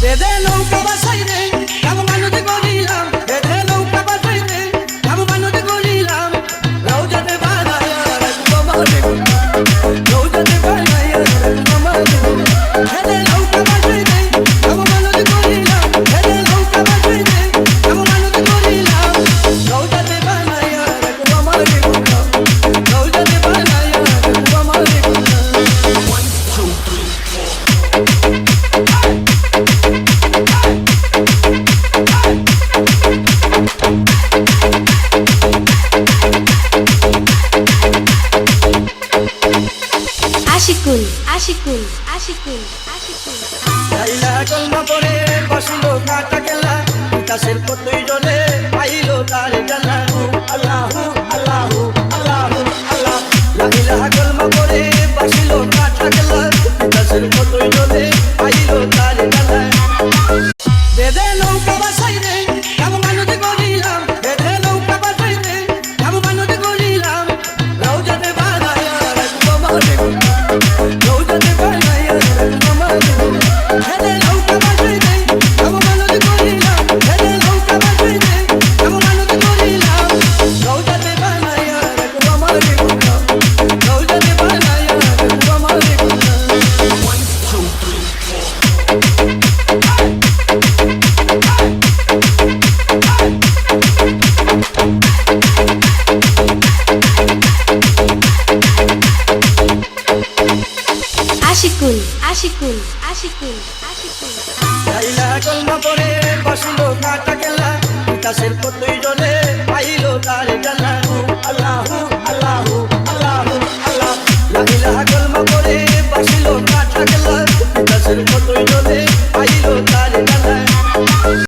বেদে নৌকা বাসাই রে কাম মানতে করিলাম বেদে নৌকা বাসাই রে কাম মানতে করিলাম রওজাতে বানায়া রাখবো মারে রওজাতে বানায়া রাখবো মারে বেদে নৌকা বাসাই রে কাম মানতে করিলাম বেদে নৌকা বাসাই রে কাম মানতে করিলাম রওজাতে বানায়া রাখবো মারে রওজাতে বানায়া রাখবো মারে 1 2 3 4 আশিকুল আশিকুল আশিকুল আশিকুল লাইলা কলমা পড়ে বসলো কাটা গেলা বিকাশের কতই জলে আইলো তার জানা আল্লাহু আল্লাহু আল্লাহু আল্লাহ লাইলা কলমা পড়ে বসলো কাটা গেলা বিকাশের কতই জলে আইলো তার জানা বেদে নৌকা বাসাই রে কাম মানতে করিলাম বেদে নৌকা বাসাই রে কাম মানতে করিলাম রওজাতে বানায়া রাখবো মারে রওজাতে বানায়া রাখবো মারে বেদে নৌকা বাসাই রে কাম মানতে করিলাম বেদে নৌকা বাসাই রে কাম মানতে করিলাম রওজাতে বানায়া রাখবো মারে রওজাতে বানায়া রাখবো মারে 1 2 3 4 আশিকুল আশিকুল আশিকুল আশিকুল লাইলা কলমা পড়ে বসলো কাটা গেলা বিকাশের কতই জলে আইলো তার জানা আল্লাহু আল্লাহু আল্লাহু আল্লাহ লাইলা কলমা পড়ে বসলো কাটা গেলা বিকাশের কতই জলে আইলো তার